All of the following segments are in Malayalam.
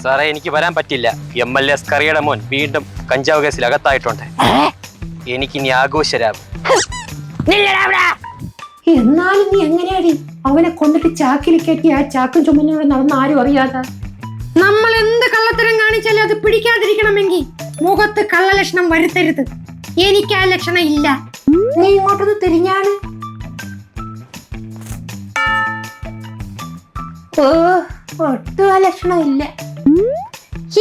സാറേ എനിക്ക് വരാൻ പറ്റില്ല. MLA സ്കറിയുടെ മോൻ വീണ്ടും കഞ്ചാവ് കേസിൽ അകത്തായിട്ടുണ്ട്. എനിക്കിനി ആഘോഷരാവും. എന്നാലും നീ എങ്ങനെയാടി അവനെ കൊണ്ടിട്ട് ചാക്കിൽ കയറ്റി ആ ചാക്കും ചുമന്നോടെ നടന്ന ആരും അറിയാതെ? നമ്മൾ എന്ത് കള്ളത്തരം കാണിച്ചാലും അത് പിടിക്കാതിരിക്കണമെങ്കിൽ മുഖത്ത് കള്ളലക്ഷണം വരുത്തരുത്. എനിക്ക് ആ ലക്ഷണം ഇല്ല. നീ ഇങ്ങോട്ടൊന്ന് തിരിഞ്ഞാണ്. ഒട്ടും ആ ലക്ഷണം ഇല്ല.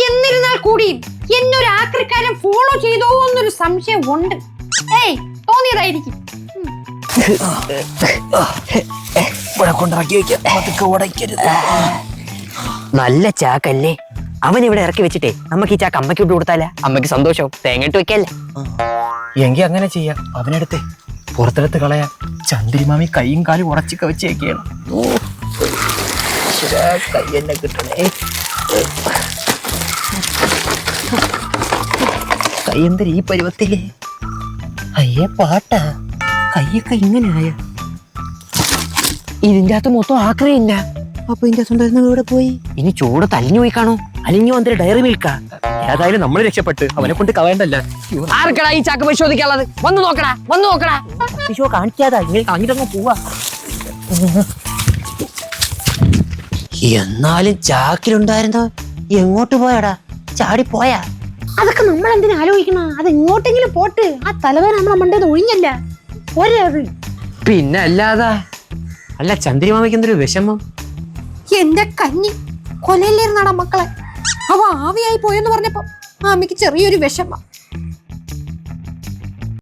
എന്നിരുന്നാൽ കൂടി എന്നൊരു ആക്രിക്കാരൻ ഫോളോ ചെയ്തോ എന്നൊരു സംശയം ഉണ്ട്. തോന്നിയതായിരിക്കും. നല്ല ചാക്കല്ലേ അവൻ ഇവിടെ ഇറക്കി വെച്ചിട്ടേ നമുക്ക് ഈ ചാക്ക് അമ്മയ്ക്ക് ഇട്ട് കൊടുത്താലേ അമ്മയ്ക്ക് സന്തോഷവും തേങ്ങയിട്ട് വെക്കല്ലേ. എങ്കിൽ അങ്ങനെ ചെയ്യാം. അവനെടുത്ത് പുറത്തെടുത്ത് കളയാം. ചന്ദ്രിമാമി കൈയും കാലും ഉടച്ചൊക്കെ വെച്ചേക്കാണ്. കൈ എന്നെ കിട്ടണേ. കൈ എന്തൊരു ഈ പരുവത്തില്. അയ്യേ പാട്ടാ കൈയൊക്കെ ഇങ്ങനെയായ. ഇതിന്റെ അകത്ത് മൊത്തം ആക്രിയില്ല. അപ്പൊ ഇതിന്റെ സ്വന്തം ഇവിടെ പോയി. ഇനി ചൂട് തലിഞ്ഞു പോയി കാണോ? അലിഞ്ഞു വന്നിട്ട് ഡയറി മിൽക്കാ. ഏതായാലും നമ്മൾ രക്ഷപ്പെട്ട് അവനെ കൊണ്ട് കളയണ്ടല്ല. ആർക്കടാ ഈ ചാക്ക് പരിശോധിക്കാനുള്ളത്? വന്ന് നോക്കടാ, വന്ന് നോക്കടാ. കാണിക്കാതാ ഇങ്ങനെ കാണിട്ടങ്ങ് പോവാ. എന്നാലും ചാക്കിലുണ്ടായിരുന്നോ എങ്ങോട്ട് പോയാടാ? ചാടി പോയാ? അതൊക്കെ നമ്മൾ എന്തിനാ ആലോചിക്കണം? അത് എങ്ങോട്ടെങ്കിലും പോട്ട്. ആ തലവേന നമ്മളെ മണ്ടേന്ന് ഒഴിഞ്ഞല്ല ഒരേ അത്. പിന്നെ അല്ലാതാ. അല്ല ചന്ദ്രിമാമയ്ക്ക് എന്തൊരു വിഷമം? എന്റെ കഞ്ഞി കൊലയിലിരുന്നാടാ മക്കളെ. അവ ആവിയായി പോയെന്ന് പറഞ്ഞപ്പോ അമ്മയ്ക്ക് ചെറിയൊരു വിഷമം.